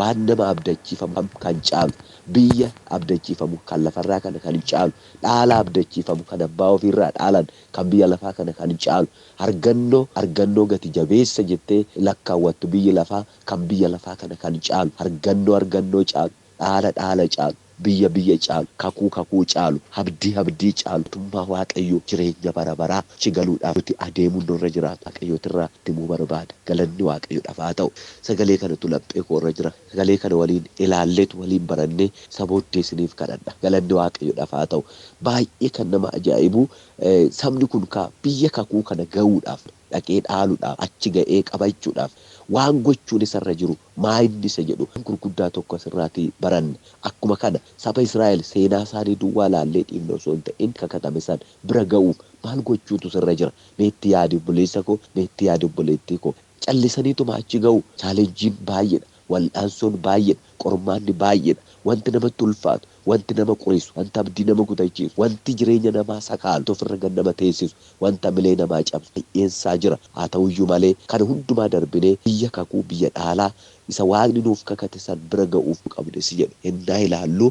waan nama abdachiifamu kan caalu biyya abdachiifamu kan lafarraa kana kan caalu dhaala abdachiifamu kan abbaa ofiirraa dhaalan kan biyya lafaa kana kan caalu argannoo gati jabeessa jettee lakkaawwattu biyyi lafaa kan biyya lafaa kana kan caalu argannoo caalu dhaala caalu biyya caalu kakuu caalu abdii caalu tummaa waaqayyoo jireenya bara baraa galuudhaaf nuti adeemuun nurra jiraatu waaqayyootirraa timuu barbaada. Galanni waaqayyoodhaaf haa ta'u. Sagalee kanatu laphee koorra jira. Sagalee kana waliin ilaalleetu waliin barannee sabooddee isiniif kadhadha. Galanni waaqayyoodhaaf haa ta'u. Baay'ee kan nama ajaa'ibu sabni kun biyya kakuu kana ga'uudhaaf dhaqee dhaaluudhaaf achi ga'ee qabachuudhaaf waan gochuun isarra jiru maa inni isa jedhu gurguddaa tokko asirraatii baranna. Akkuma kana saba Israa'el seenaa isaanii duwwaa laallee dhiifne osoo hin ta'in kakatame san bira ga'uuf maal gochuutu sirra jira. Meetti yaadi obboleessa koo, meetti yaadi obboleettii koo. Callisaniituma achi ga'u chaalenjiin baay'eedha. Wal'aansoon baay'eedha. Qormaanni baay'eedha. Wanti namatti ulfaatu, wanti nama qorisu, wanti abdii nama kutachiisu, wanti jireenya namaa sakaalu ofirra gad nama teessisu, wanta milee namaa cabsu baay'eensaa jira. Haa ta'uyyuu malee kana hundumaa darbinee biyya kakuu biyya dhaalaa isa waaqni nuuf kakate san bira ga'uuf qabne si jedhu hennaa ilaallu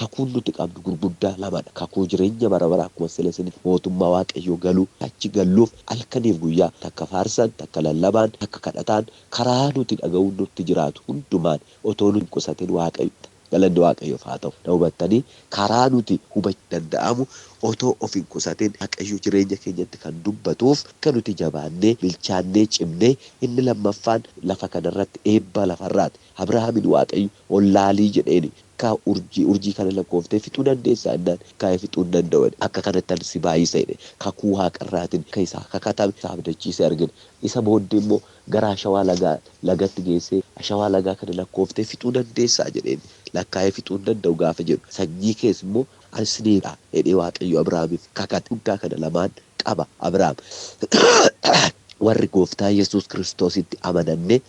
kakuun nuti qabnu gurguddaa lamadha. Kakuu jireenya bara baraa akkuma sila mootummaa waaqayyoo galuu achi galluuf halkaniif guyyaa takka faarsan takka lallabaan takka kadhataan karaa nuti dhaga'uun nutti jiraatu hundumaan otoo nuti qusatin waaqayyo. Galanni waaqayyoof haa ta'u. Na hubattanii karaa nuti hubachuu danda'amu otoo of hin qusatin waaqayyo jireenya keenyatti kan dubbatuuf kan nuti jabaannee bilchaannee cimnee inni lammaffaan lafa kanarratti eebba lafarraati. Abrahaamin waaqayyo ollaalii jedheeni ka urjii kana lakkooftee fixuu dandeessaa innaan kaa'ee fixuu hin danda'an akka kanatti si baay'iseedhe kakuu waaqarraatiin ka isaa kakatame isaa abdachiise argina. Isa booddee immoo gara ashawaa lagatti geessee ashawaa lagaa kana lakkooftee fixuu dandeessaa jedheeni lakkaa'ee fixuu hin danda'u gaafa jedhu sanyii keessa immoo asiniidha jedhee waaqayyo Abrahaamiif kakate guddaa kana lamaan qaba Abrahaam. Warri gooftaa Yesuus Kiristoositti amananne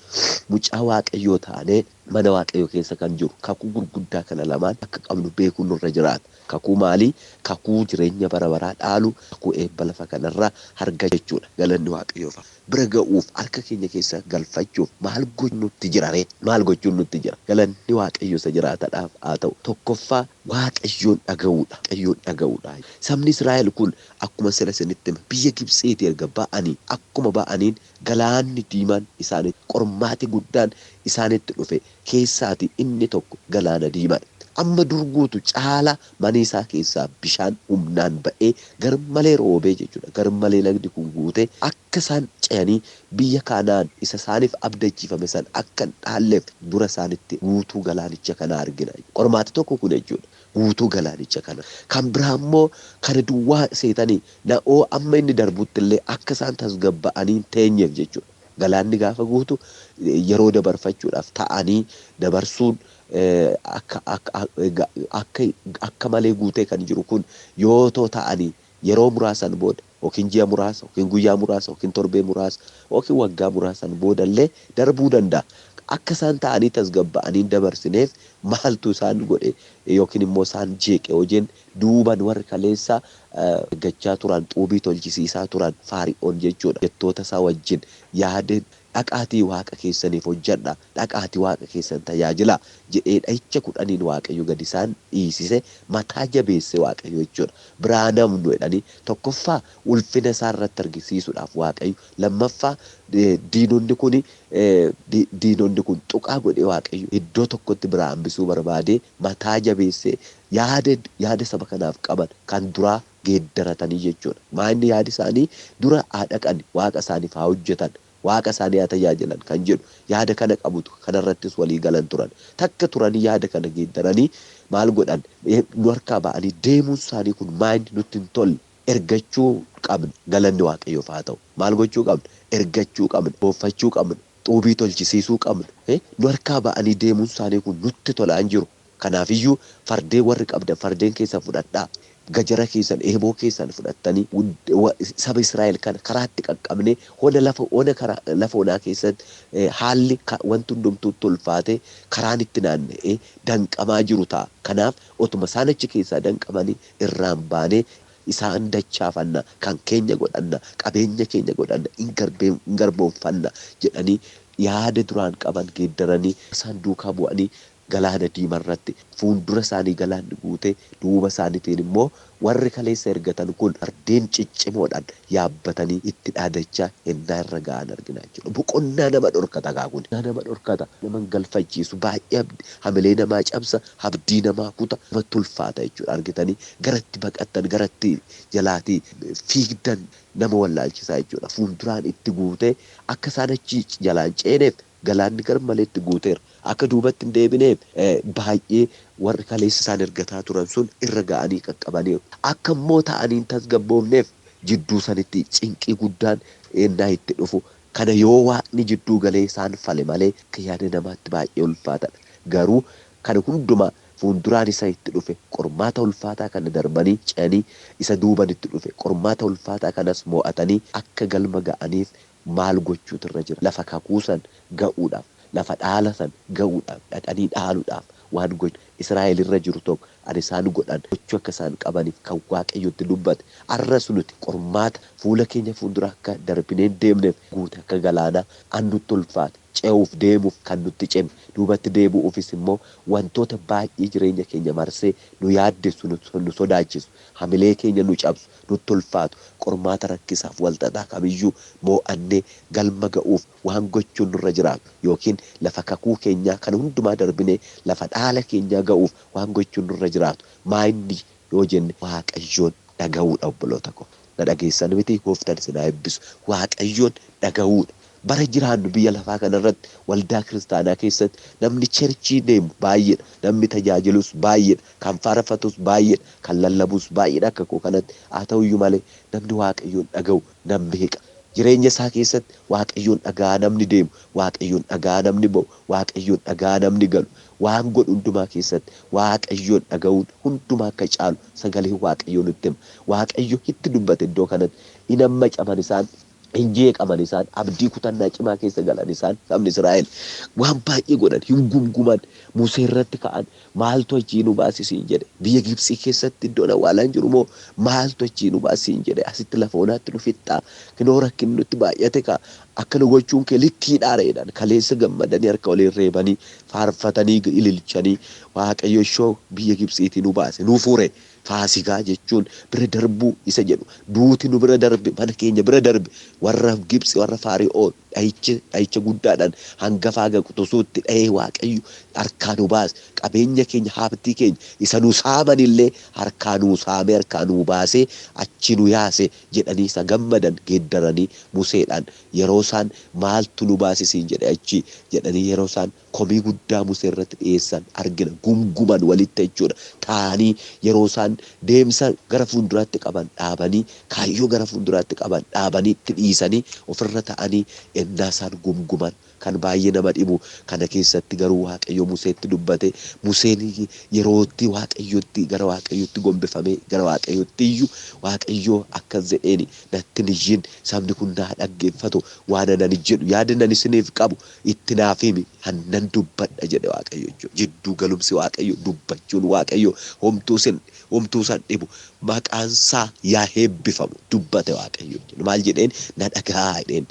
mucaa waaqayyoo taanee mana waaqayyoo keessa kan jiru kakuu gurguddaa kana lamaan akka qabnu beekuun nurra jiraata. Kakuu maalii? Kakuu jireenya bara baraa dhaalu, kakuu eebba lafa kanarraa harga jechuudha. Galanni waaqayyoof bira ga'uuf harka keenya keessa galfachuuf maal gochuun nutti jira ree? Maal gochuun nutti jira? Galanni waaqayyo isa jiraatadhaaf haa ta'u. Tokkoffaa waaqayyoon dhaga'uudha. Sabni Israa'el kun akkuma sila isinitti biyya Gibxiitii erga ba'anii akkuma ba'aniin galaanni diimaan isaanitti qormaati guddaan isaanitti dhufe keessaati inni tokko galaana diimaadha. Amma durguutu caala mana isaa keessaa bishaan humnaan ba'ee garmalee roobee jechuudha. Garmalee lagdi kun guutee akka isaan ce'anii biyya Kana'aan isa isaaniif abdachiifame san akka hin dhaalleef dura isaanitti guutuu galaanicha kana argina. Qormaati tokko kun jechuudha. Guutuu galaanicha kana. Kan biraa immoo kana duwwaa seetanii na'oo amma inni darbutti illee akka isaan tasgabba'anii hin teenyeef jechuudha. Galaanni gaafa guutu yeroo dabarfachuudhaaf ta'anii dabarsuun akka malee guutee kan jiru kun yoo ta'anii yeroo muraasan booda yookiin ji'a muraasa yookiin guyyaa muraasa yookiin torbee muraasa yookiin waggaa muraasan boodallee darbuu danda'a. Akka isaan ta'anii tasgabba'anii dabarsineef maaltu isaan godhe yookiin immoo isaan jeeqe hojiin duuban warri kaleessa gachaa turan xuubii tolchisiisaa turan Faari'oon jechuudha. Jettoota isaa wajjin yaadeen dhaqaatii waaqa keessaniif hojjedha, dhaqaatii waaqa keessan tajaajila jedhee dha'icha 10 waaqayyo gadi isaan dhiisise mataa jabeesse waaqayyo jechuudha. Biraa namnu jedhanii tokkoffaa ulfina isaa irratti argisiisuudhaaf waaqayyo, lammaffaa diinonni kun tuqaa godhee waaqayyo iddoo tokkotti biraa hambisuu barbaade mataa jabeesse yaada saba kanaaf qaban kan duraa geeddaratanii jechuudha. Maanni yaadi isaanii dura haa dhaqan waaqa isaaniif haa hojjetan. Waaqa isaanii haa tajaajilan kan jedhu yaada kana qabutu kanarrattis walii galan turan. Takka turanii yaada kana geeddaranii maal godhan nu harkaa ba'anii deemuun isaanii kun maanni nutti hin tolle ergachuu qabna. Galanni waaqayyoof haa ta'u. Maal gochuu qabna? Ergachuu qabna, booffachuu qabna, xuubii tolchisiisuu qabna. Nu harkaa ba'anii deemuun isaanii kun nutti tolaan jiru. Kanaafiyyuu fardeen warri qabdan fardeen keessa fudhadhaa. Gajara keessan eeboo keessan fudhattanii saba Israa'el kana karaatti qaqqabnee lafa onaa keessatti haalli wanti hundumtuu tolfaate karaan itti naanna'ee danqamaa jiru ta'a. Kanaaf otuma isaan achi keessaa danqamanii irraan baanee isaan dachaafanna, kan keenya godhanna, qabeenya keenya godhanna, hin garboomfanna jedhanii yaada duraan qaban geeddaranii isaan duukaa bu'anii galaana diimarratti fuuldura isaanii galaanni guute duuba isaaniitiin immoo warri kaleessa ergatan kun fardeen ciccimoodhaan yaabbatanii itti dhaadachaa ennaa irra ga'an argina jechuudha. Boqonnaa nama dhorkata kun nama dhorkata nama galfachiisu baay'ee hamilee namaa cabsa abdii namaa kuta namatti ulfaata jechuudha. Argitanii garatti baqattan garatti jalaatii fiigdan nama wallaalchisaa jechuudha. Fuulduraan itti guutee akka isaan achi jalaan ceeneef galaanni garmalee itti guuteera. Akka duubatti hin deebineef baay'ee warri kaleessa isaan ergataa turan sun irra ga'anii qaqqabaniiru. Akka immoo ta'anii hin tasgabboofneef jidduu sanitti cinqii guddaan ennaa itti dhufu. Kana yoo waaqni jidduu galee isaan fale malee akka yaada namaatti baay'ee ulfaatadha. Garuu kana hundumaa fuulduraan isa itti dhufe qormaata ulfaataa kana darbanii ce'anii isa duuban itti dhufe qormaata ulfaataa kanas mo'atanii akka galma ga'aniif maal gochuutu irra jira. Lafa kakuusan ga'uudhaaf. Lafa dhaala san ga'uudhaaf dhaqanii dhaaluudhaaf waan godhu Israa'el irra jiru tokko ani isaan godhan gochuu akka isaan qabaniif kan Waaqayyotti dubbate arras nuti qormaata fuula keenya fuuldura akka darbineen deemneef guute akka galaanaa an nutti ulfaate ce'uuf deemuuf kan nutti cime duubatti deebi'uufis immoo wantoota baay'ee jireenya keenya marsee nu yaaddessu nu sodaachisu hamilee keenya nu cabsu nutti ulfaatu qormaata rakkisaaf walxaxaa kamiyyuu moo'annee galma ga'uuf waan gochuun nurra jiraatu yookiin lafa kakuu keenyaa kan hundumaa darbinee lafa dhaala keenyaa ga'uuf waan gochuun nurra jiraatu maa inni yoo jenne Waaqayyoon dhaga'uudha obboloota ko na dhageessan miti gooftaan isin haa eebbisu Waaqayyoon dhaga'uudha. Bara jiraannu biyya lafaa kanarratti waldaa kiristaanaa keessatti namni cherchii deemu baay'eedha. Namni tajaajilus baay'eedha. Kan faarfatus baay'eedha. Kan lallabus baay'eedha akka koo kanatti. Haa ta'uyyuu malee namni Waaqayyoon dhaga'u nam beeka. Jireenya isaa keessatti Waaqayyoon dhagaa namni deemu, Waaqayyoon dhagaa namni ba'u, Waaqayyoon dhagaa namni galu. Waan godhu hundumaa keessatti Waaqayyoon dhaga'uun hundumaa akka caalu sagalee Waaqayyoon nutti hima. Waaqayyo itti dubbate iddoo kanatti in amma caban isaan injee qaban isaan abdii kutannaa cimaa keessa galan isaan sabni Israa'el waan baay'ee godhan hin gumguman Musee irratti ka'an maaltu achii nu baasisiin jedhe biyya Gibxii keessatti iddoon awwaalaan jiru moo maaltu achii nu baasisiin jedhe asitti lafa onaatti nu fixxaa kinoo rakkin nutti baay'ate ka akkana gochuun kee littiidhaareedhaan kaleessa gammadanii harka waliin reebanii faarfatanii ililchanii Waaqayyo ishoo biyya Gibxiitii nu baase nu fure. Faasikaa jechuun bira darbuu isa jedhu duuti nu bira darbe mana keenya bira darbe warra Gibxi warra Faari'oon dhayicha guddaadhaan hangafaa gaqutusuutti dha'ee Waaqayyo harkaa nu baase qabeenya keenya habtii keenya isa nu saamanillee harkaa nu saamee harkaa nu baasee achi nu yaase jedhanii isa gammadan geeddaranii Museedhaan yeroo isaan maaltu nu baasisiin jedhe achi jedhanii yeroo isaan komii guddaa Musee irratti dhiyeessan argina gumguman walitti jechuudha taa'anii yeroo isaan deemsa gara fuulduraatti qaban dhaabanii kaayyoo gara fuulduraatti qaban dhaabanii itti dhiisanii ofirra ta'anii ennaa isaan gumguman kan baay'ee nama dhibu kana keessatti garuu Waaqayyo Museetti dubbate Museen yerootti Waaqayyotti gara Waaqayyotti gombifamee gara Waaqayyotti iyyuu Waaqayyo akkas jedheeni natti niyyin sabni kun naa dhaggeeffatu waan anan jedhu yaada nan isiniif qabu itti naaf himi hannan dubbadha jedhe Waaqayyo jidduu galumsi Waaqayyo dubbachuun Waaqayyo homtuu san dhibu maqaansaa yaa heebbifamu dubbate Waaqayyo maal jedheen na dhagaa jedheen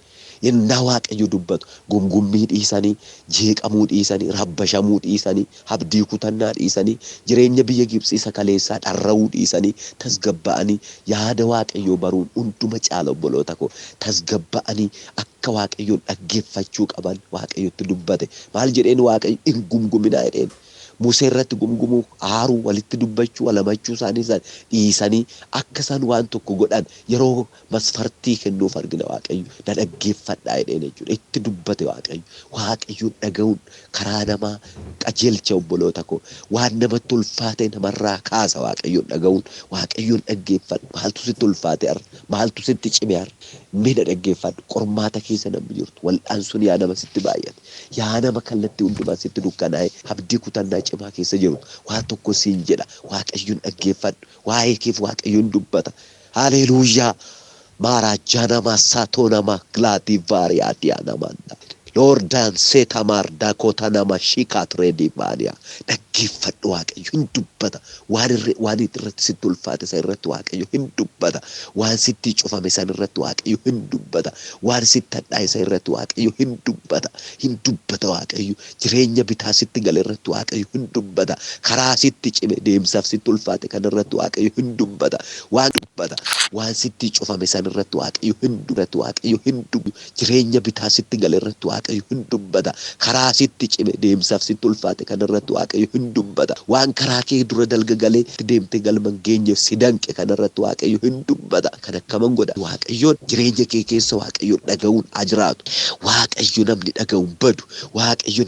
yennaa Waaqayyo dubbatu gumgummii dhiisanii jeeqamuu dhiisanii rabbashamuu dhiisanii abdii kutannaa dhiisanii jireenya biyya Gibxii isa kaleessaa dharra'uu dhiisanii tasgabba'anii yaada Waaqayyo baruun hunduma caala obboloota koo tasgabba'anii akka Waaqayyoon dhaggeeffachuu qaban Waaqayyotti dubbate maal jedheen Waaqayyo hin gumguminaa jedheen Musee irratti gumgumuu aaruu walitti dubbachuu walamachuu isaanii dhiisanii akka isaan waan tokko godhan yeroo masfartii kennuuf argina Waaqayyo na dhaggeeffadhaa jedheen jechuudha itti dubbate Waaqayyoon dhaga'uun karaa namaa qajeelcha obboloota koo waan namatti ulfaate namarraa kaasa Waaqayyoon dhaga'uun Waaqayyoon dhaggeeffadhu maaltu sitti ulfaate har'a maaltu sitti cime har'a mina dhaggeeffadhu qormaata keessa namni jirtu wal'aan sun yaa nama sitti baay'ate yaa nama kallattii hundumaa sitti dukkanaa'e abdii kutannaa cimaa keessa jiru waan tokko siin jedha Waaqayyoon dhaggeeffadhu waa'ee keef Waaqayyoon dubbata haleluuyaa maaraajaa namaa saatoo namaa kilaatii vaariyaatiyaa namaa Lordaan seetamar daakota nama shiikaat reedii baaniyaa dhaggeeffadhu waaqayyo hin dubbata waan irratti sitti ulfaate isa irratti waaqayyo hin dubbata waan sitti cufame san irratti waaqayyo hin dubbata waan sitti hadhaa isa irratti waaqayyo hin dubbata waaqayyo jireenya bitaa sitti gale irratti waaqayyo hin dubbata karaa sitti cime deemsaaf sitti ulfaate kan irratti waaqayyo hin dubbata waan sitti cufame san irratti waaqayyo hin dubbata jireenya bitaa sitti gale irratti waaqayyo hin dubbata karaa sitti cime deemsaaf sitti ulfaate kan irratti waaqayyo hin dubbata waan karaa kee dura dalgagalee deemte galman geenye si danqe kan irratti waaqayyo hin dubbata kan akkaman godha waaqayyoon jireenya kee keessa waaqayyo dhaga'uun ajiraatu waaqayyo namni dhaga'uun badu waaqayyo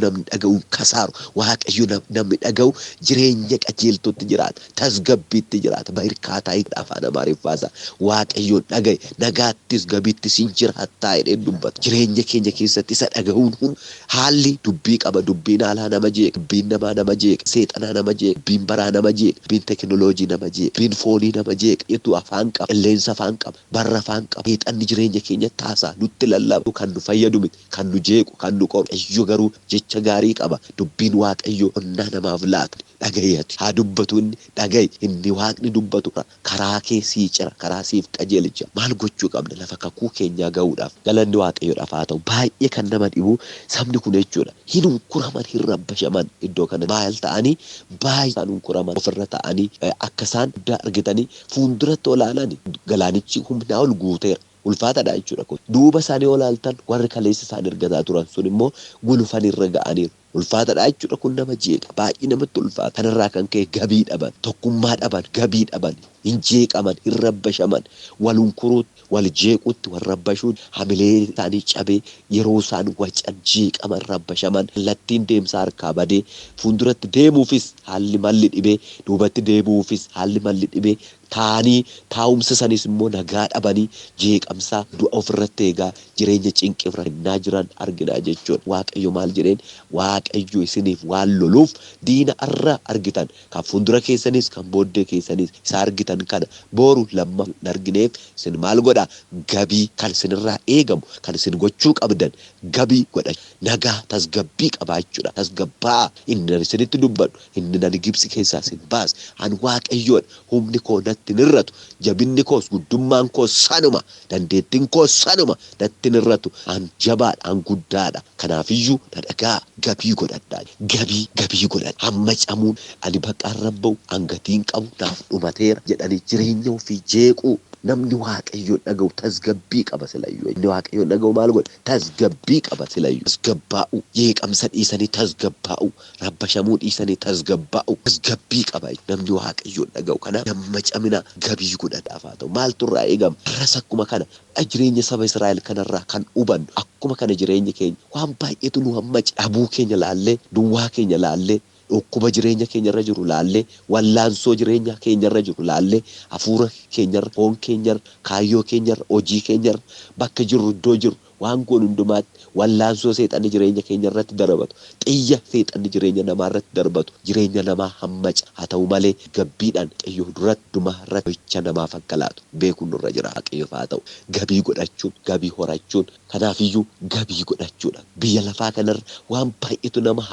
namni dhaga'uun kasaaru waaqayyo namni dhaga'u jireenya qajeeltootti jiraata tasgabbiitti jiraata bairkaataa afaan amaariffaasaa waaqayyoon dhagaye nagaattis gabiittis hin jiraattaa jedheen dubbata jireenya keenya keessatti isa dhaga'uun hun haalli dubbii qaba dubbiin haalaa nama jeeqa dubbiin namaa nama jeeqa seexanaa nama jeeqa dubbiin baraa nama jeeqa dubbiin teknooloojii nama jeeqa dubbiin foonii nama jeeqa yetu afaan qaba qilleensa afaan qaba barra afaan qaba seexanni jireenya keenya taasaa nutti lallabu kan nu fayyadu miti kan nu jeequ kan nu qoru waaqayyo garuu jecha gaarii qaba dubbiin waaqayyo onnaa namaaf laata dhagayati haa dubbatu inni dhagaye inni waaqni dubbatu karaa kee sii cira karaa siif qajeelcha maal gochuu qabna lafa kakuu keenyaa ga'uudhaaf galanni waaqayyoodhaaf haa ta'u baay'ee kan nama dhibu sabni kun jechuudha hin hunkuraman hin rabbashaman iddoo kana maal ta'anii baay'ee hunkuraman ofirra ta'anii akka isaan guddaa argitanii fuulduratti olaanani galaanichi humnaa ol guuteera ulfaataadha jechuudha duuba isaanii olaaltan warri kaleessa isaan ergataa turan sun immoo gulufan irra ga'aniiru ulfaataadha jechuudha kun nama jeeqa baay'ee namatti ulfaata kanarraa kan ka'e gabii dhaban tokkummaa dhaban gabii dhaban hin jeeqaman hin rabbashaman wal hunkuruutti wal jeequutti wal rabbashuun hamilee isaanii cabee yeroo isaan wacan jeeqaman rabbashaman lattiin deemsaa harkaa badee fuulduratti deemuufis haalli malli dhibee duubatti deebi'uufis haalli malli dhibee taanii taa'umsa sanis immoo nagaa dhabanii jeeqamsaa du'a ofirratti eegaa jireenya cinqifra hinnaa jiran arginaa jechuudha waaqayyo maal jedheen waaqayyo isiniif waan loluuf diina arra argitan kan fuuldura keessanis kan booddee keessanis isa argitan kana booru lamma argineef isin maal godha gabii kan isinirraa eegamu kan isin gochuu qabdan gabii godha nagaa tasgabbii qabaachuudha tasgabbaa inni isinitti dubbadhu inni nani gibsi keessaa isin baas an waaqayyoon humni koo natti nirratu jabinni koos guddummaan koos sanuma dandeettiin koos sanuma natti nirratu an jabaadha an guddaadha kanaafiyyuu na dhagaa gabii godhadhaa gabii godhadha hamma camuun ani baqaan rabba'u angatiin qabu naaf dhumateera jedhanii jireenya ofii jeequu namni waaqayyoon dhaga'u tasgabbii qaba silayyuu inni waaqayyoon dhaga'u maal godha tasgabbii qaba silayyuu tasgabbaa'u jeeqamsa dhiisanii tasgabbaa'u rabbashamuu dhiisanii tasgabbaa'u tasgabbii qaba namni waaqayyoon dhaga'u kana namma camina gabii godhadhaaf haa ta'u maaltu irraa eegama arras akkuma kana jireenya saba Israa'el kanarraa kan hubannu akkuma kana jireenya keenya waan baay'eetu nu hammace dhabuu keenya laallee duwwaa keenya laallee dhukkuba jireenya keenyarra jiru laallee wallaansoo jireenya keenyarra jiru laallee hafuura keenyarra foon keenyarra kaayyoo keenyarra hojii keenyarra bakka jirru iddoo jiru waan goon hundumaatti wallaansoo seexanni jireenya keenyarratti darbatu xiyya seexanni jireenya namaarratti darbatu jireenya namaa hammaca haa ta'u malee gabbiidhaan xiyyo duratti dumarratti ho'icha namaaf akkalaatu beekuun nurra jira waaqayyoof haa ta'u gabii godhachuun gabii horachuun kanaafiyyuu gabii godhachuudha biyya lafaa kanarra waan baay'eetu nama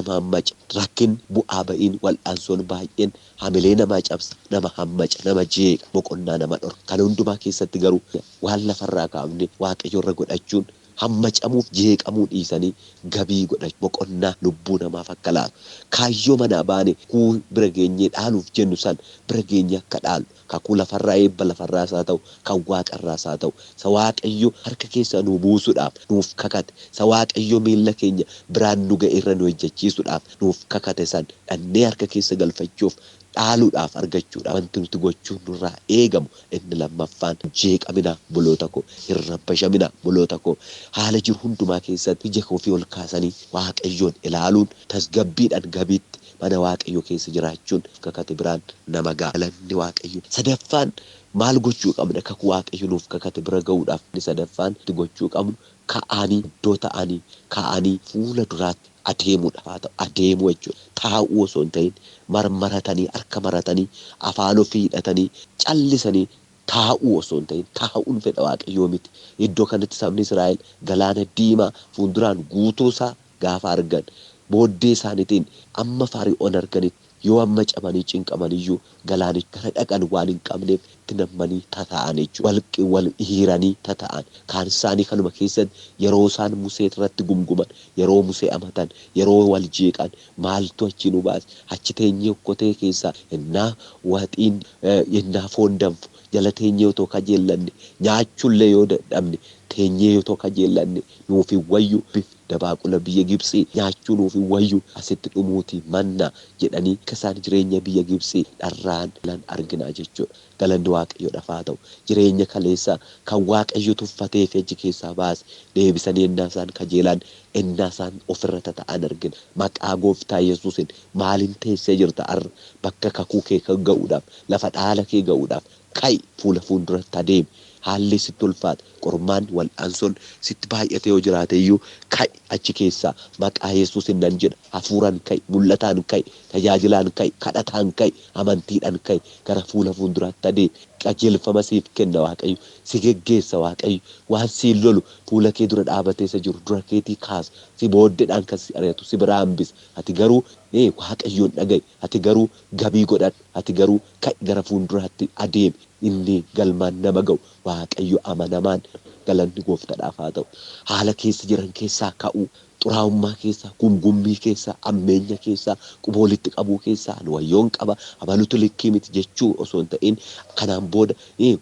hammaca rakkin bu'aa ba'iin wal'aansoon baay'een hamilee namaa cabsa nama hammaca nama jeeqa boqonnaa nama dhorka kan hundumaa keessatti garuu waan lafarraa kaafne waaqayyoorra godhachuun hammacamuuf jeeqamuu dhiisanii gabii godhachuu boqonnaa lubbuu namaaf akka laatu kaayyoo manaa baane kuu bira geenyee dhaaluuf jennu san bira geenye akka dhaalu kakuu lafarraa eebba lafarraas haa ta'u kan waaqarraas haa ta'u sa waaqayyo harka keessa nu buusuudhaaf nuuf kakate sa waaqayyo miilla keenya biraan nu ga'irra nu hojjechiisuudhaaf nuuf kakate san dhannee harka keessa galfachuuf dhaaluudhaaf argachuudha wanti nuti gochuun nurraa eegamu inni lammaffaan jeeqamina buloota koo hin rabbashamina buloota koo haala jiru hundumaa keessatti ija ofii ol kaasanii waaqayyoon ilaaluun tasgabbiidhaan gabiitti mana waaqayyo keessa jiraachuun kakate biraan nama gaalanni waaqayyo sadaffaan maal gochuu qabna kakuu waaqayyo nuuf kakate bira ga'uudhaaf ni sadaffaan itti gochuu qabnu ka'anii iddoo ta'anii ka'anii fuula duraatti adeemuudha haa ta'u adeemuu jechuudha taa'uu osoo hin ta'in marmaratanii harka maratanii afaan ofii hidhatanii callisanii taa'uu osoo hin ta'in taa'uun fedha Waaqayyoo miti. Iddoo kanatti sabni Israa'el galaana diimaa fuulduraan guutuu isaa gaafa argan booddee isaaniitiin amma Faari'oon arganitti yoo amma cabanii cinqamaniyyuu galaanicha gara dhaqan waan hin qabneef itti nammanii tata'an jechuudha. Wal hiiranii tata'an. Kaan isaanii kanuma keessatti yeroo isaan Musee irratti gumguman, yeroo Musee amatan, yeroo wal jeeqan maaltu achi nu baase? Achi teenyee okkotee keessaa innaa waxiin innaa foon danfu jala teenyee otoo kajeellanne nyaachuullee yoo dadhabne teenyee otoo kajeellanne nuuf hin wayyu dabaaqula biyya Gibxii nyaachuu nuuf hin wayyu asitti dhumuuti manna jedhanii akka isaan jireenya biyya Gibxii dharraan lan arginaa jechuudha. Galanni Waaqayyoodhaaf haa ta'u. Jireenya kaleessa kan Waaqayyo tuffatee fi achi keessaa baase deebisanii ennaa isaan kajeelan ennaa isaan ofirra tata'an argina. Maqaa Gooftaa Yesuusin maaliin teessee jirta har'a bakka kakuu kee kan ga'uudhaaf lafa dhaala kee ga'uudhaaf ka'i fuula fuulduratti adeemi. Haalli sitti ulfaata qormaan wal'aansoon sitti baay'ate yoo jiraate iyyuu ka'i achi keessaa maqaa Yesuusin nan jedha. Hafuuraan ka'i, mul'ataan ka'i, tajaajilaan ka'i, kadhataan ka'i, amantiidhaan ka'i gara fuula fuulduraatti adeemi. Qajeelfama siif kenna Waaqayyo, si geggeessa Waaqayyo, waan siin lolu fuula kee dura dhaabatee isa jiru dura keetii kaasa, si booddeedhaan kan si ari'atu si biraa hambisa. Ati garuu Waaqayyoon dhaga'i, ati garuu gabii godhadhu, ati garuu ka'i gara fuulduraatti adeemi. Inni galmaan nama ga'u Waaqayyo amanamaan galanni Gooftaadhaaf haa ta'u. Haala keessa jiran keessaa ka'uu, xuraa'ummaa keessaa, gumgummii keessaa, ammeenya keessaa, quba walitti qabuu keessaa wayyoon qaba abalutu likkii miti jechuu osoo hin ta'in kanaan booda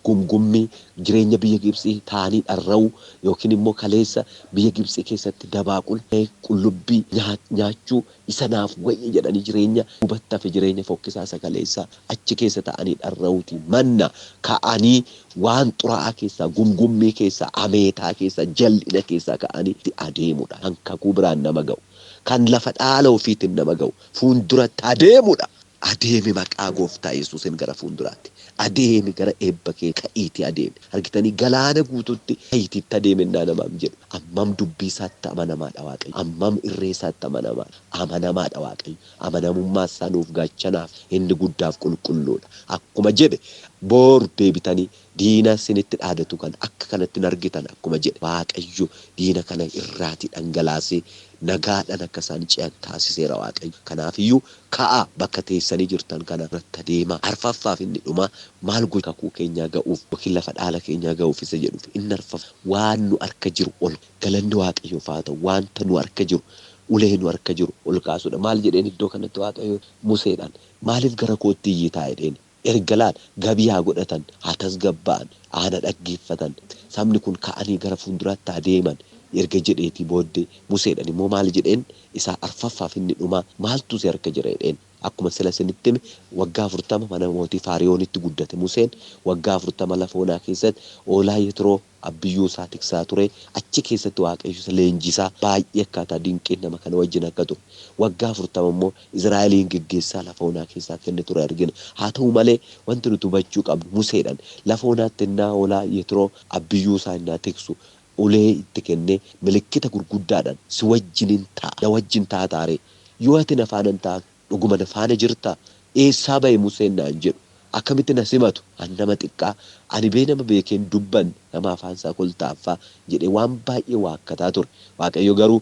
gumgummii jireenya biyya Gibxii ta'anii dharra'uu yookiin immoo kaleessa biyya Gibxii keessatti dabaaqul qullubbii nyaachuu isa naaf wayya jedhanii jireenya hubattaaf jireenya fokkisaa sagaleessaa achi keessa ta'anii dharra'uuti manna ka'anii waan xuraa'aa keessaa gumgummii keessaa ameetaa keessaa jal'ina keessaa ka'anii adeemudha. Kan kakuu biraan nama ga'u kan lafa dhaala ofiitiin nama ga'u fuulduratti adeemudha. Adeemi maqaa Gooftaa Yesuusin gara fuulduraatti. Adeemi gara eebba kee ka'iitii adeemi. Argitanii galaana guutuutti ka'iitiitti adeemennaa namaaf jedhu. Ammam dubbii isaatti amanamaadha Waaqayyo. Ammam irree isaatti amanamaadha Waaqayyo. Amanamummaa isaa nuuf gaachanaaf inni guddaaf qulqulluudha. Akkuma jedhe booru deebitanii diina isinitti dhaadatu kan akka kanatti argitan akkuma jedhe Waaqayyo diina kana irraati dhangalaasee nagaadhaan akka isaan ce'an taasiseera Waaqayyo. Kanaafiyyuu ka'a bakka teessanii jirtan kana irratti adeemaa. Arfaffaaf inni dhuma maal gocha kakuu keenyaa ga'uuf yookiin lafa dhaala keenyaa ga'uuf isa jedhuuf inni arfaffa waan nu harka jiru ol galanni Waaqayyoof haa ta'u wanta nu harka jiru ulee nu harka jiru ol kaasuudha. Maal jedheen iddoo kanatti Waaqayyo Museedhaan maaliif gara kootti iyyitaa jedheen. Ergalaan gabii haa godhatan haa tasgabba'an aana dhaggeeffatan sabni kun ka'anii gara fuulduraatti adeeman erga jedheetii booddee Museedhaan immoo maal jedheen isaa arfaffaaf inni dhumaa maaltu si harka jira jedheen. Akkuma sila isinitti hime waggaa 40 mana mootii Faariyoonitti guddate Museen waggaa 40 lafa onaa keessatti oolaa Yetroo abbiyyuu isaa tiksaa ture achi keessatti Waaqayyo isa leenjisaa baay'ee akkaataa dinqiin nama kana wajjin akka ture waggaa 40 immoo Israa'eliin geggeessaa lafa onaa keessaa kenne ture argina. Haa ta'u malee wanti nuti hubachuu qabnu Museedhaan lafa onaatti innaa oolaa Yetroo abbiyyuu isaa innaa tiksu ulee itti kennee milikkita gurguddaadhaan si wajjinin ta'a na wajjin ta'a taaree yoo ati na faana ta'a dhuguma na faana jirta eessaa bahe Museen naan jedhu akkamitti na simatu an nama xiqqaa ani bee nama beekeen dubban nama afaan isaa koltaaffaa jedhee waan baay'ee waakkataa ture. Waaqayyo garuu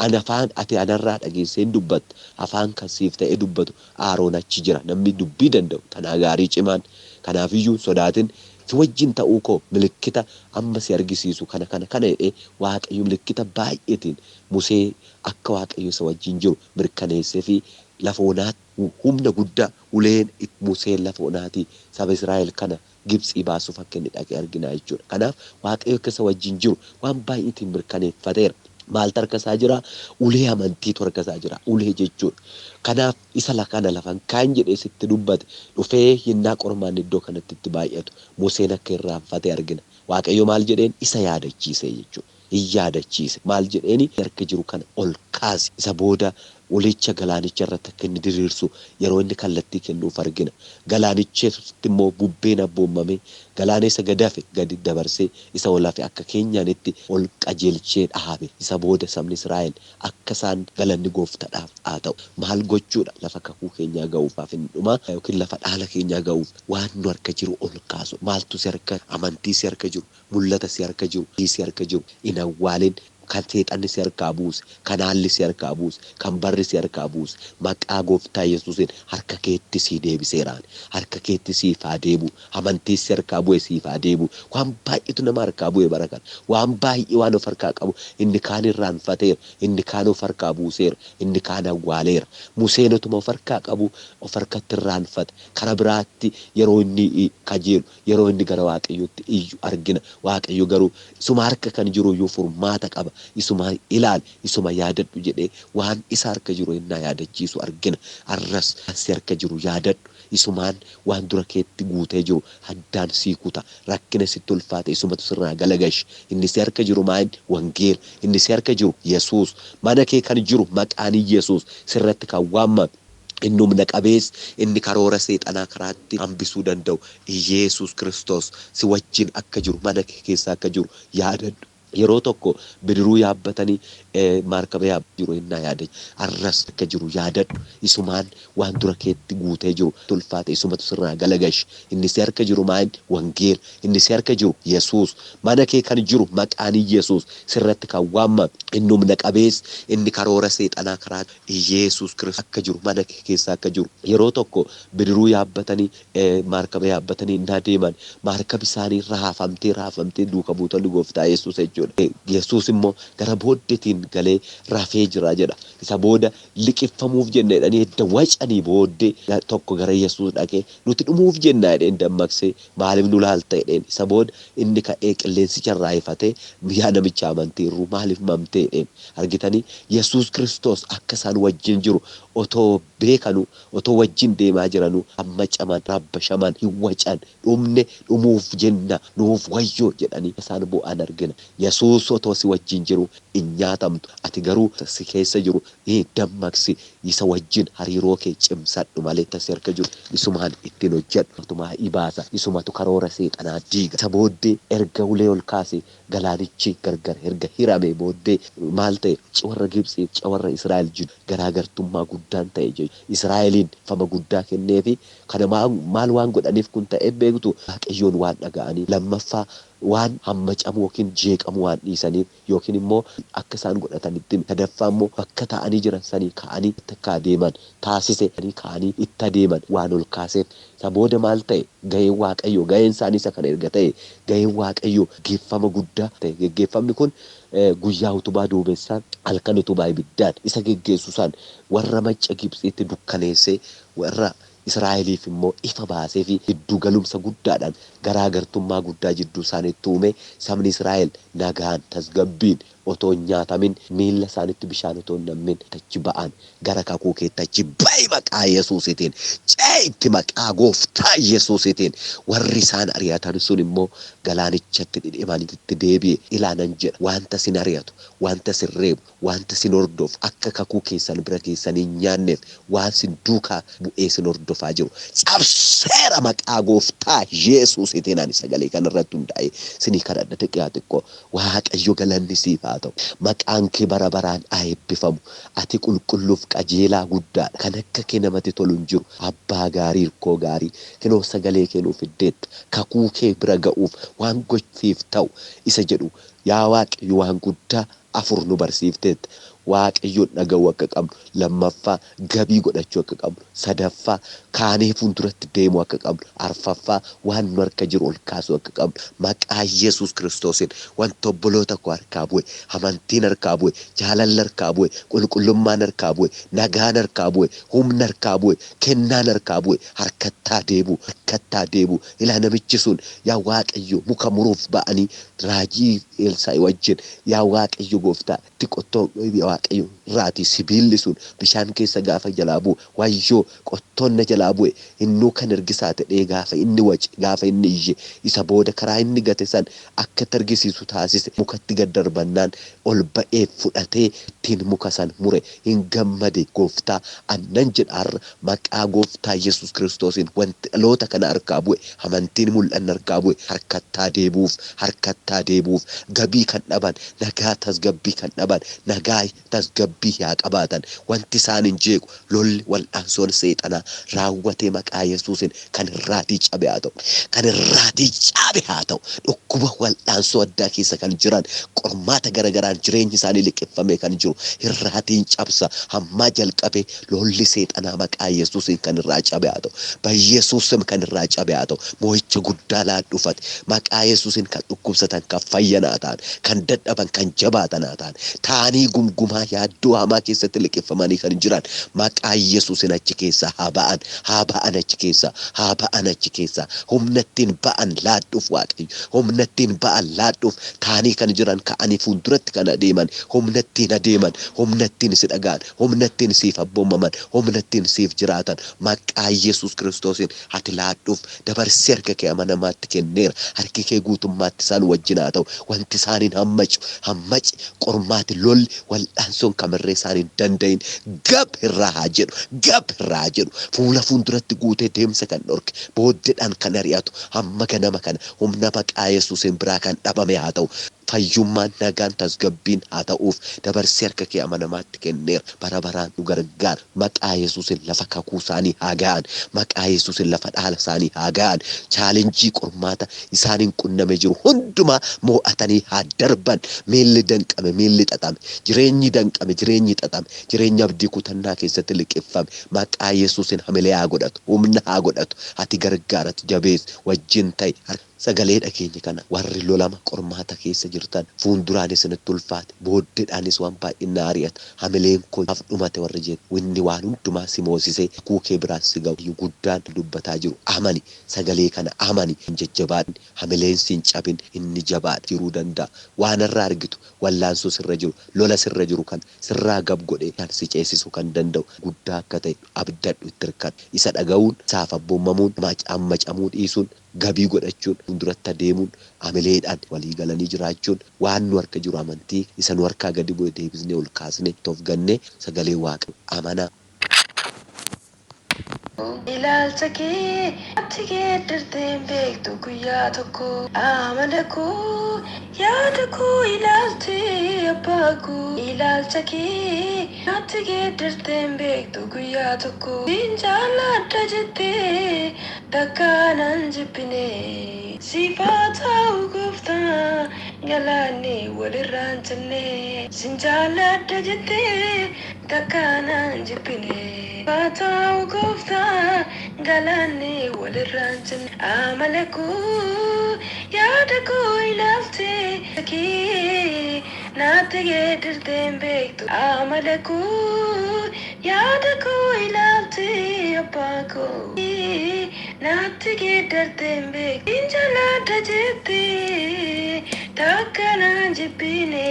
an afaan ati anarraa dhageesseen dubbatta afaan kan siif ta'ee dubbatu Aaroon achi jira namni dubbii danda'u tanaa gaarii cimaan. Kanaafiyyuu sodaatin si wajjin ta'uu koo milikkita amma si argisiisu kana jedhee Waaqayyo milikkita baay'eetiin Musee akka Waaqayyo isa wajjin jiru mirkaneessee fi lafa onaatti humna guddaa uleen Museen lafa onaatii saba Israa'el kana Gibxii baasuuf akka inni dhaqee arginaa jechuudha. Kanaaf Waaqayyo akka isa wajjin jiru waan baay'eetiin mirkaneeffateera. Maaltu harka isaa jira? Ulee amantiitu harka isaa jira. Ulee jechuudha. Kanaaf isa kana lafan kaan jedhee sitti dubbate dhufee hinnaa qormaan iddoo kanatti itti baay'atu Museen akka irraanfatee argina. Waaqayyo maal jedheen isa yaadachiise jechuudha. Hin yaadachiise maal jedheeni harka jiru kana ol kaasi isa booda ulicha galaanicha irratti akka inni diriirsu yeroo inni kallattii kennuuf argina. Galaanichatti immoo bubbeen abboomame galaana isa gadafe gadi dabarsee isa olafe akka keenyaanitti ol qajeelchee dhaabe. Isa booda sabni Israa'el akka isaan galanni gooftaadhaaf haa ta'u maal gochuudha lafa kakuu keenyaa ga'uufaaf inni dhuma yookiin lafa dhaala keenyaa ga'uuf waan nu harka jiru ol kaasu maaltu si harka amantii si harka jiru mul'ata si harka jiru si harka jiru hin awwaalin kan seexanni si harkaa buuse kan haalli si harkaa buuse kan barri si harkaa buuse maqaa gooftaa Yesuusiin harka keetti si deebiseeraan harka keetti siif haa deebu amantii si harkaa bu'e siif haa deebu waan baay'eetu nama harkaa bu'e bara kana waan baay'ee waan of harkaa qabu inni kaan irraanfateera inni kaan of harkaa buuseera inni kaan awwaaleera Museen utuma of harkaa qabu of harkatti irraanfate kara biraatti yeroo inni kajeelu yeroo inni gara Waaqayyootti iyyu argina Waaqayyo garuu isuma harka kan jiru iyyuu furmaata qaba. Isuma ilaal isuma yaadadhu jedhee waan isa harka jiru innaa yaadachiisu argina. Arras si harka jiru yaadadhu isumaan waan dura keetti guutee jiru haddaan sii kuta rakkina sitti ulfaate isumatu sirraa galagash inni si harka jiru maal wangeela inni si harka jiru Yesuus mana kee kan jiru maqaan Yesuus sirratti kan waamame inni humna qabeessa inni karoora seexanaa karaatti hambisuu danda'u Yesuus Kiristoos si wajjin akka jiru mana kee keessa akka jiru yaadadhu. Yeroo tokko bidiruu yaabbatanii maarkaba yaabbatanii jiru innaa yaadachi arras akka jiru yaadadhu isumaan waan dura keetti guutee jiru ulfaate isumatu sirraa galagash inni si harka jiru maal wangeela inni si harka jiru Yesuus mana kee kan jiru maqaan Yesuus sirratti kan waamame inni humna qabeessa inni karoora seexanaa karaatti Yesuus Kiristoos akka jiru mana kee keessa akka jiru yeroo tokko bidiruu yaabbatanii maarkaba yaabbatanii innaa deeman maarkabi isaanii raafamtee duuka buutonni gooftaa Yesuus Yesuus immoo gara booddeetiin galee rafee jira jedha. Isa booda liqiffamuuf jenna jedhanii edda wacanii booddee tokko gara Yesuus dhaqee nuti dhumuuf jenna jedheen dammaqsee maaliif nu laalta jedheen. Isa booda inni ka'ee qilleensicha irraa ifatee yaa namicha amantiirru maaliif mamtee jedheen. Argitanii Yesuus Kiristoos akka isaan wajjin jiru otoo beekanu otoo wajjin deemaa jiranu hammacaman rabbashaman hin wacan dhumne dhumuuf jenna nuuf wayyoo jedhanii isaan bu'an argina. Yesuus otoo si wajjin jiru hin nyaatamtu ati garuu si keessa jiru dammaqsi isa wajjin hariiroo kee cimsadhu malee tasi harka jiru isumaan ittiin hojjedhu otumaa ibaasa isumatu karoora seexanaa diiga. Isa booddee erga ulee ol kaase galaanichi gargar erga hirame booddee maal ta'e warra Gibxii warra Israa'el jiru garaagartummaa guddaan ta'e jechuudha. Israa'eliin fama guddaa kenneefi kana maal waan godhaniif kun ta'e beektu Waaqayyoon waan dhaga'anii lammaffaa waan hammacamu yookiin jeeqamu waan dhiisaniif yookiin immoo akka isaan godhatanitti sadaffaa immoo bakka ta'anii jiran sanii ka'anii akka adeeman taasise ka'anii itti adeeman waan ol kaaseef isa booda maal ta'e gaheen Waaqayyoo gaheen isaanii isa kana erga ta'e gaheen Waaqayyoo geeffama guddaa ta'e geggeeffamni kun guyyaa utubaa duumessaan halkan utubaa ibiddaan isa geggeessusaan warra macca Gibxiitti dukkaneessee warra Israa'eliif immoo ifa baasee fi gidduu galumsa guddaadhaan garaagartummaa guddaa jidduu isaaniitti uume sabni Israa'el nagaan tasgabbiin otoo nyaatamin miilla isaaniitti bishaan otoo nammin tachi ba'an gara kakuu keetti achi ba'i maqaa Yesuusitiin ceetti maqaa gooftaa Yesuusitiin warri isaan ari'atan sun immoo galaanichatti dhidhimanitti deebi'e ilaanan jedha wanta sin ari'atu wanta sin reebu wanta sin hordofu akka kakuu keessan bira keessanii nyaanneef waan sin duukaa bu'ee sin hordofaa jiru cabseera maqaa gooftaa Yesuusitiin ani sagalee kanarratti hundaa'e sinii kadhadhate xiqqoo Waaqayyo galanni siif haa ta'u maqaan kee bara baraan haa eebbifamu ati qulqulluuf qajeelaa guddaadha kan akka kee namatti tolu hin jiru abbaa gaarii hirkoo gaarii kinoo sagalee kee nuuf fiddeetta kakuu kee bira ga'uuf waan gochuuf ta'u isa jedhu yaa Waaqayyo waan guddaa afur nu barsiifteetta Waaqayyoon dhaga'uu akka qabnu lammaffaa gabii godhachuu akka qabnu sadaffaa kaanee fuulduratti deemuu akka qabnu arfaffaa waan nu harka jiru ol kaasuu akka qabnu maqaa Yesuus Kiristoosiin wanta obboloota koo harkaa bu'e amantiin harkaa bu'e jaalalli harkaa bu'e qulqullummaan harkaa bu'e nagaan harkaa bu'e humna harkaa bu'e kennaan harkaa bu'e harkattaa deebu ilaa namichi sun yaa Waaqayyo muka muruuf ba'anii raajii Elsaa'i wajjin yaa Waaqayyo gooftaa itti qottoo waaqayyo raati sibiilli sun bishaan keessa gaafa jalaa bu'u wayyoo qottoonna jalaa bu'e innuu kan ergisaa ta'ee gaafa inni wace gaafa inni iyye isa booda karaa inni gate san akka targisiisu taasise mukatti gad darbannaan ol ba'ee fudhatee ittiin muka san mure hin gammade gooftaa annan jedhaarra maqaa gooftaa Yesuus Kiristoosiin wanti dhaloota kana harkaa bu'e amantiin mul'anna harkaa bu'e harkattaa deebuuf gabii kan dhaban nagaa tasgabbii kan dhaban nagaa tasgabbii yaa qabaatan wanti isaan hin jeequ lolli wal'aansoon seexanaa raawwatee maqaa Yesuusiin kan irraatii cabe haa ta'u dhukkuba wal'aansoo addaa keessa kan jiran qormaata garagaraan jireenyi isaanii liqeeffamee kan jiru irraatiin cabsa hammaa jalqabe lolli seexanaa maqaa Yesuusiin kan irraa cabe haa ta'u Yesuusim kan irraa cabe haa ta'u moo'icha guddaa laadhufate maqaa Yesuusiin kan dhukkubsatan kan fayyanaa ta'an kan dadhaban kan jabaatan haa ta'an taanii gumgumaa yaaddoo hamaa keessatti liqeeffamanii kan jiran maqaa Yesuusiin achi keessaa haa ba'an achi keessaa humnattiin ba'an laadhuuf waaqayyo humnattiin ba'an laadhuuf taanii kan jiran ka'anii fuulduratti kan adeeman humnattiin adeeman humnattiin si dhagaan humnattiin siif abboomaman humnattiin siif jiraatan maqaa Yesuus Kiristoosiin ati laadhuuf dabarsee harka kee amanamaatti kenneera harki kee guutummaatti isaan wajjin haa ta'u wanti isaaniin hammaci qormaati lolli wal'aansoon kamirree isaaniin danda'in gab irraa haa jedhu fuula fuulduratti guutee deemsa kan dhorke booddeedhaan kan ari'atu hamma ganama kana humna maqaa Yesuusiin biraa kan dhabame haa ta'u fayyummaan nagaan tasgabbiin haa ta'uuf dabarsee harka kee amanamaatti kenneera bara baraan nu gargaara maqaa Yesuusiin lafa kakuu isaanii haa ga'an maqaa Yesuusiin lafa dhaala isaanii haa ga'an chaalenjii qormaata isaaniin qunname jiru hundumaa moo'atanii haa darban miilli danqame miilli xaxame jireenyi danqame jireenyi xaxame jireenya abdii kutannaa keessatti liqeeffame maqaa Yesuusiin hamilee haa godhatu humna haa godhatu ati gargaaratu jabees wajjin ta'e sagalee dhageenya kana warri lolama qormaata keessa jirtan fuulduraanis natti ulfaate booddeedhaanis waan baay'inaa ari'ata hamileen koo af dhumate warri jedhu winni waan hundumaa si moosisee kuukee biraan si ga'u guddaan dubbataa jiru amani sagalee kana amani hin jajjabaadne hamileen si hin cabin inni jabaadha jiruu danda'a waan irraa argitu wallaansoo sirra jiru lola sirra jiru kan sirraa gab godhee kan si ceesisu kan danda'u guddaa akka ta'e abdadhu itti hirkadhu isa dhaga'uun isaaf abboomamuun macaamuu dhiisuun gabii godhachuun fuulduratti adeemuun amileedhaan walii galanii jiraachuun waan nu harka jiru amantii isa nu harkaa gadi bu'e deebisnee ol kaasnee of gannee sagalee waaqa amanaa. Ilaalcha kee ati geeddarteen beektu guyyaa tokko amana koo yaada koo ilaaltee abbaa koo ilaalcha kee ati geeddarteen beektu guyyaa tokko siin jaalladha jettee takkaanan jibbine siifaa ta'u gooftaa galaanni walirraan jenne siin jaalladha jettee takkaanan jibbine siifaa ta'u gooftaa galaanni walirraan jenne amala koo yaada koo ilaaltee kee naatti geeddarteen beektu amala koo yaada koo ilaaltee abbaa koo naatti geeddarteen beektu siin jaalladha jettee takkanaan jibbine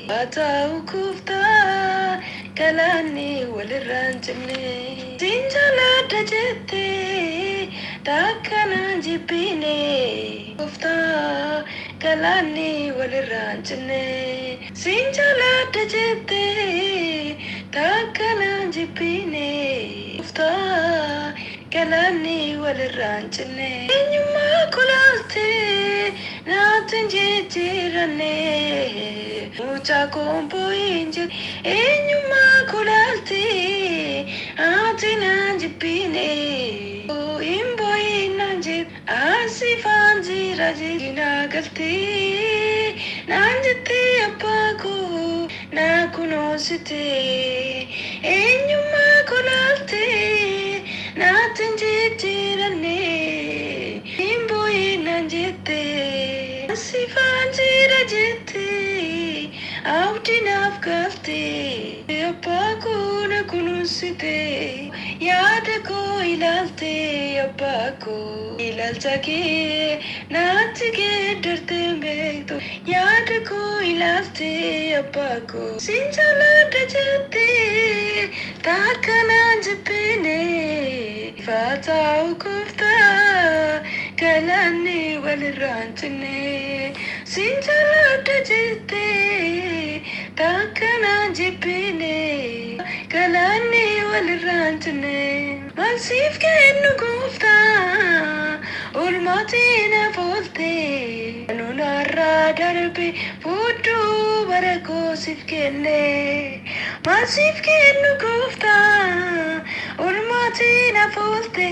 siifaa ta'u gooftaa galaanni walirraan jenne siin jaalladha jettee takkanaan jibbine gooftaa galaanni walirraan jenne siin jaalladha jettee takkanaan jibbine gooftaa galaanni walirraan jenne eenyummaa kulaaltee naatin jijjiiranne mucaa komboo hin jiru eenyummaa kulaaltee ati naan jibbine imboo hin naan jiru asifaan jira jijjiinaa galtee naan jettee abbaa koo naa kunoonsitee eenyummaa kulaaltee naatin jijjiiranne imboo hin naan jettee asifaan jira jettee abdinaaf galtee abbaa koo na kunuun nunsite yaada koo ilaalte abbaa koo ilaalcha kee naatti geeddarteen beektu yaada koo ilaalte abbaa koo siin jaalladha jettee taakkanaan jibbine ifaa taa'u gooftaa galaanni walirraan cinne siin jaalladha jettee taakkanaan jibbine galaanni walirraan cinne maal siif kennu gooftaa oolmaatii naaf oolte nunarraa darbe fuudduu bara koo siif kenne maal siif kennu gooftaa oolmaatii naaf oolte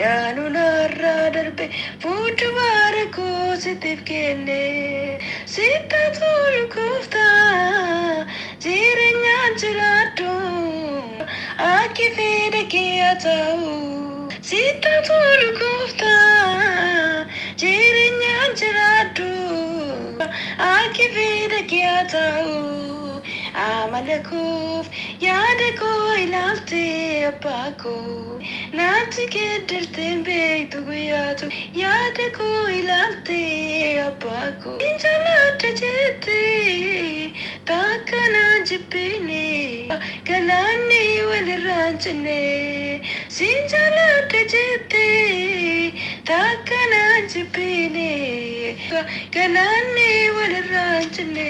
daanunarraa darbe fuudduu bara koo siif kenne sitta tolu gooftaa jireenyaan jiraadhu akka fedha kee haa ta'u sitta tolu gooftaa jireenyaan jiraadhu akka fedha kee haa ta'u amala koof yaada koo ilaalte abbaa koo naatti geeddarteen beektu guyyaatu yaada koo ilaalte abbaa koo siin jaalladha jettee taakkanaan jibbine galaanni walirraan cinne siin jaalladha jettee taakkanaan jibbine galaanni walirraan cinne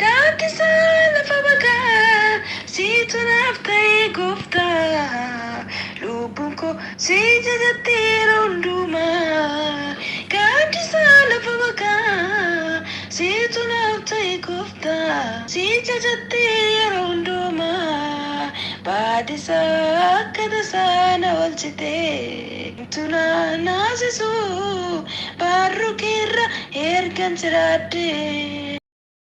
gaaddisa lafa bagaa siitu naaf ta'e gooftaa lubbuun koo si jajatti yeroo hundumaa gaaddisa lafa bagaa siitu naaf ta'e gooftaa si jajatti yeroo hundumaa baadisa akka tasaa na oolchite tuna naasisu barruu keerra ergan jiraadde